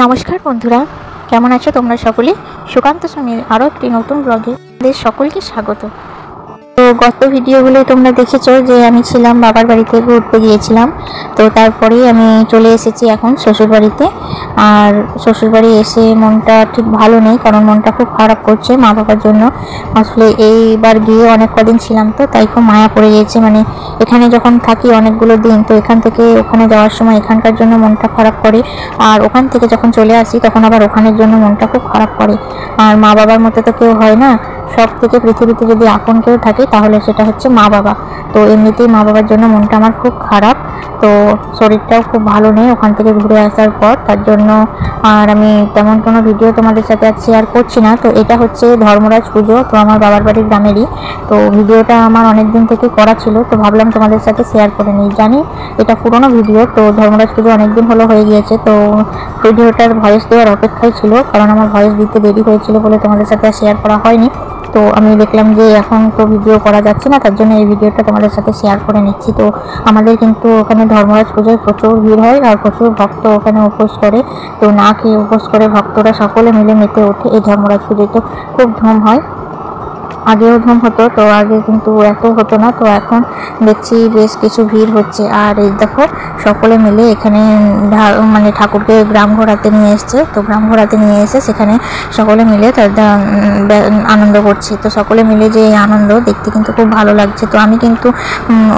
নমস্কার বন্ধুরা, কেমন আছো তোমরা সকলে? সুকান্ত স্বামীর আরও একটি নতুন ব্লগে তোমাদের সকলকে স্বাগত। তো গত ভিডিওগুলো তোমরা দেখেছো যে আমি ছিলাম বাবার বাড়িতে, ঘুরতে গিয়েছিলাম। তো তারপরেই আমি চলে এসেছি এখন শ্বশুরবাড়িতে। আর শ্বশুরবাড়ি এসে মনটা ঠিক ভালো নেই, কারণ মনটা খুব খারাপ করছে মা বাবার জন্য। আসলে এইবার গিয়ে অনেক কদিন ছিলাম, তো তাই খুব মায়া পড়ে গিয়েছে। মানে এখানে যখন থাকি অনেকগুলো দিন, তো এখান থেকে ওখানে যাওয়ার সময় এখানকার জন্য মনটা খারাপ করে, আর ওখান থেকে যখন চলে আসি তখন আবার ওখানের জন্য মনটা খুব খারাপ করে। আর মা বাবার মতো তো কেউ হয় না। সব থেকে পৃথিবীতে যদি আপন কেউ থাকে তাহলে সেটা হচ্ছে মা বাবা। তো এমনিতেই মা বাবার জন্য মনটা আমার খুব খারাপ। তো শরীরটাও খুব ভালো নেই ওখান থেকে ঘুরে আসার পর, তার জন্য আর আমি তেমন কোনো ভিডিও তোমাদের সাথে আর শেয়ার করছি না। তো এটা হচ্ছে ধর্মরাজ পুজো, তো আমার বাবার বাড়ির গ্রামেরই। তো ভিডিওটা আমার অনেক দিন থেকে করা ছিল, তো ভাবলাম তোমাদের সাথে শেয়ার করে নিই। জানি এটা পুরোনো ভিডিও, তো ধর্মরাজ পুজো অনেক দিন হলো হয়ে গিয়েছে। তো ভিডিওটার ভয়েস দেওয়ার অপেক্ষায় ছিল, কারণ আমার ভয়েস দিতে দেরি হয়েছিল বলে তোমাদের সাথে আর শেয়ার করা হয়নি। তো আমি দেখলাম যে এখন তো ভিডিও করা যাচ্ছে না, তার জন্য এই ভিডিওটা তোমাদের সাথে শেয়ার করে নিচ্ছি। তো আমাদের কিন্তু ওখানে ধর্মরাজ পুজোয় প্রচুর ভিড় হয়, আর প্রচুর ভক্ত ওখানে উপোস করে। তো না খেয়ে উপোস করে ভক্তরা সকলে মিলে মেতে ওঠে এই ধর্মরাজ পুজোয়। তো খুব ধুম হয়, আগেও ধুম হতো, তো আগে কিন্তু এত হতো না। তো এখন দেখছি বেশ কিছু ভিড় হচ্ছে। আর এই দেখো সকলে মিলে এখানে মানে ঠাকুরকে গ্রাম ঘোরাতে নিয়ে এসছে। তো গ্রাম ঘোরাতে নিয়ে এসে সেখানে সকলে মিলে আনন্দ করছে। তো সকলে মিলে যে আনন্দ দেখতে কিন্তু খুব ভালো লাগছে। তো আমি কিন্তু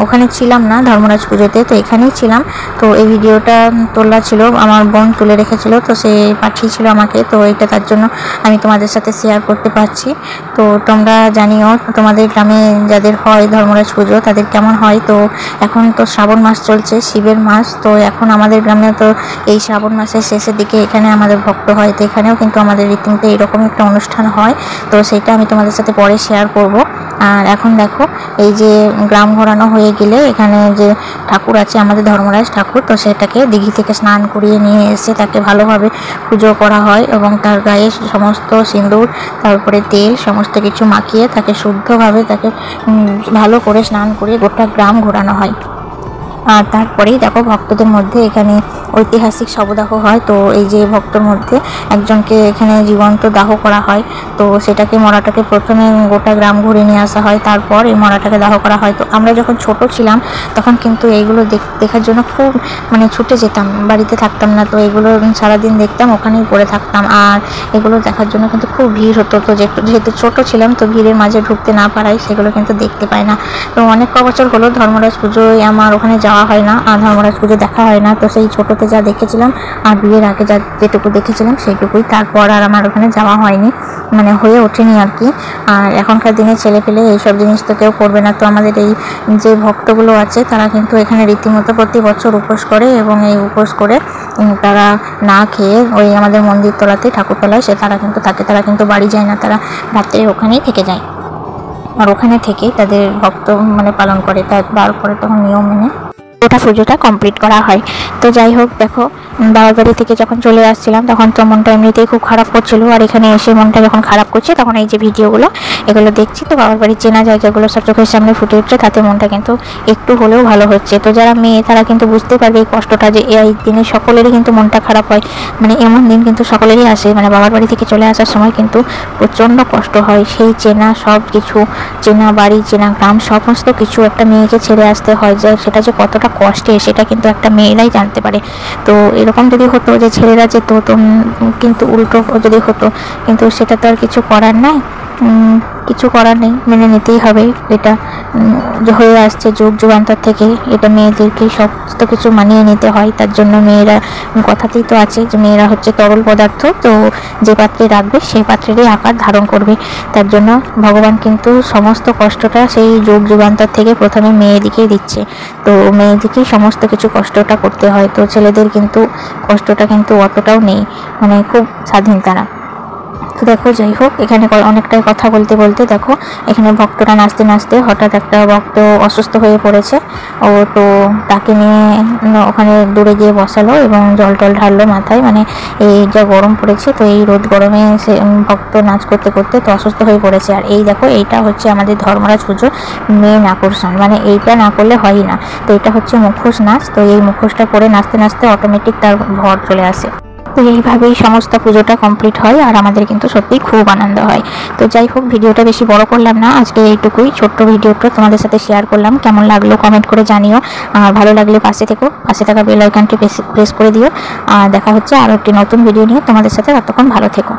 ওখানে ছিলাম না ধর্মরাজ পুজোতে, তো এখানেই ছিলাম। তো এই ভিডিওটা তোলা ছিল, আমার বোন তুলে রেখেছিল, তো সে পাঠিয়েছিল আমাকে। তো এটা তার জন্য আমি তোমাদের সাথে শেয়ার করতে পারছি। তো তোমরা জানিও তোমাদের গ্রামে যাদের হয় ধর্মরাজ পুজো তাদের কেমন হয়। তো এখন তো শ্রাবণ মাস চলছে, শিবের মাস। তো এখন আমাদের গ্রামে তো এই শ্রাবণ মাসের শেষের দিকে এখানে আমাদের ভক্ত হয়। তো এখানেও কিন্তু আমাদের রীতিমতো এরকম একটা অনুষ্ঠান হয়। তো সেটা আমি তোমাদের সাথে পরে শেয়ার করব। আর এখন দেখো এই যে গ্রাম ঘোরানো হয়ে গেলে এখানে যে ঠাকুর আছে আমাদের ধর্মরাজ ঠাকুর, তো সেটাকে দিঘি থেকে স্নান করিয়ে নিয়ে এসে তাকে ভালোভাবে পুজো করা হয় এবং তার গায়ে সমস্ত সিঁদুর তারপরে তেল সমস্ত কিছু মাখিয়ে তাকে শুদ্ধভাবে তাকে ভালো করে স্নান করিয়ে গোটা গ্রাম ঘোরানো হয়। আর তারপরেই দেখো ভক্তদের মধ্যে এখানে ঐতিহাসিক শবদাহ হয়। তো এই যে ভক্তর মধ্যে একজনকে এখানে জীবন্ত দাহ করা হয়। তো সেটাকে মরাটাকে প্রথমে গোটা গ্রাম ঘুরে নিয়ে আসা হয়, তারপর এই মরাটাকে দাহ করা হয়। তো আমরা যখন ছোট ছিলাম তখন কিন্তু এইগুলো দেখার জন্য খুব মানে ছুটে যেতাম, বাড়িতে থাকতাম না। তো এগুলো সারাদিন দেখতাম, ওখানেই পড়ে থাকতাম। আর এগুলো দেখার জন্য কিন্তু খুব ভিড় হতো। তো যেহেতু ছোট ছিলাম তো ভিড়ের মাঝে ঢুকতে না পারায় সেগুলো কিন্তু দেখতে পাই না। তো অনেক বছর হলো ধর্মরাজ পুজোয় আমার ওখানে যাওয়া হয় না, আর ধর্মরাজ পুজো দেখা হয় না। তো সেই ছোটোতে যা দেখেছিলাম আর বিয়ের আগে যেটুকু দেখেছিলাম সেইটুকুই, তারপর আর আমার ওখানে যাওয়া হয়নি, মানে হয়ে ওঠেনি আর কি। আর এখনকার দিনে ছেলে পেলে এইসব জিনিস তো কেউ করবে না। তো আমাদের এই যে ভক্তগুলো আছে তারা কিন্তু এখানে রীতিমতো প্রতি বছর উপোস করে, এবং এই উপোস করে তারা না খেয়ে ওই আমাদের মন্দির তলাতে ঠাকুরতলায় তারা কিন্তু থাকে, তারা কিন্তু বাড়ি যায় না, তারা রাত্রে ওখানেই থেকে যায়। আর ওখানে থেকে তাদের ভক্ত মানে পালন করে, তারপরে তখন নিয়ম মেনে ওটা পুজোটা কমপ্লিট করা হয়। তো যাই হোক, দেখো বাবার বাড়ি থেকে যখন চলে আসছিলাম তখন তো মনটা এমনিতেই খুব খারাপ করছিল, আর এখানে এসে মনটা যখন খারাপ করছে তখন এই যে ভিডিওগুলো এগুলো দেখছি, তো বাবার বাড়ির চেনা জায়গাগুলো সব চোখের সামনে ফুটে উঠছে, তাতে মনটা কিন্তু একটু হলেও ভালো হচ্ছে। তো যারা মেয়ে তারা কিন্তু বুঝতে পারবে এই কষ্টটা, যে এই দিনে সকলেরই কিন্তু মনটা খারাপ হয়। মানে এমন দিন কিন্তু সকলেরই আসে, মানে বাবার বাড়ি থেকে চলে আসার সময় কিন্তু প্রচণ্ড কষ্ট হয়। সেই চেনা সব কিছু, চেনা বাড়ি চেনা গ্রাম সমস্ত কিছু একটা মেয়েকে ছেড়ে আসতে হয়, যে সেটা যে কতটা কষ্টে সেটা কিন্তু একটা মেয়েরাই জানতে পারে। তো এরকম যদি হতো যে ছেলেরা যেত, তো কিন্তু উল্টো যদি হতো, কিন্তু সেটা তো আর কিছু করার নাই, কিছু করার নেই, মেনে নিতেই হবে। এটা হয়ে আসছে যুগ যুগান্তর থেকে, এটা মেয়েদেরকে সমস্ত কিছু মানিয়ে নিতে হয়। তার জন্য মেয়েরা, কথাতেই তো আছে যে মেয়েরা হচ্ছে তরল পদার্থ, তো যে পাত্রে রাখবে সেই পাত্রেরই আকার ধারণ করবে। তার জন্য ভগবান কিন্তু সমস্ত কষ্টটা সেই যুগ যুগান্তর থেকে প্রথমে মেয়েদিকেই দিচ্ছে। তো মেয়েদিকেই সমস্ত কিছু কষ্টটা করতে হয়। তো ছেলেদের কিন্তু কষ্টটা কিন্তু অতটাও নেই, মানে খুব স্বাধীন তারা। তো দেখো যাই হোক, এখানে অনেকটাই কথা বলতে বলতে দেখো এখানে ভক্তরা নাচতে নাচতে হঠাৎ একটা ভক্ত অসুস্থ হয়ে পড়েছে। তো তাকে নিয়ে ওখানে দূরে গিয়ে বসালো এবং জল টল ঢাললো মাথায়। মানে এই যা গরম পড়েছে, তো এই রোদ গরমে সে ভক্ত নাচ করতে করতে তো অসুস্থ হয়ে পড়েছে। আর এই দেখো এইটা হচ্ছে আমাদের ধর্মরাজ পুজো মেন আকর্ষণ, মানে এইটা না করলে হয়ই না। তো এটা হচ্ছে মুখোশ নাচ। তো এই মুখোশটা পরে নাচতে নাচতে অটোমেটিক তার ভর চলে আসে। তো এইভাবেই সমস্ত পুজোটা কমপ্লিট হয় আর আমাদের কিন্তু সত্যিই খুব আনন্দ হয়। তো যাই হোক, ভিডিওটা বেশি বড় করলাম না, আজকে এইটুকুই ছোট্ট ভিডিওটা তোমাদের সাথে শেয়ার করলাম। কেমন লাগলো কমেন্ট করে জানিও, আর ভালো লাগলে পাশে থাকা বেল আইকনটি প্রেস করে দিও। আর দেখা হচ্ছে আরও একটি নতুন ভিডিও নিয়ে তোমাদের সাথে। ততক্ষণ ভালো থেকো।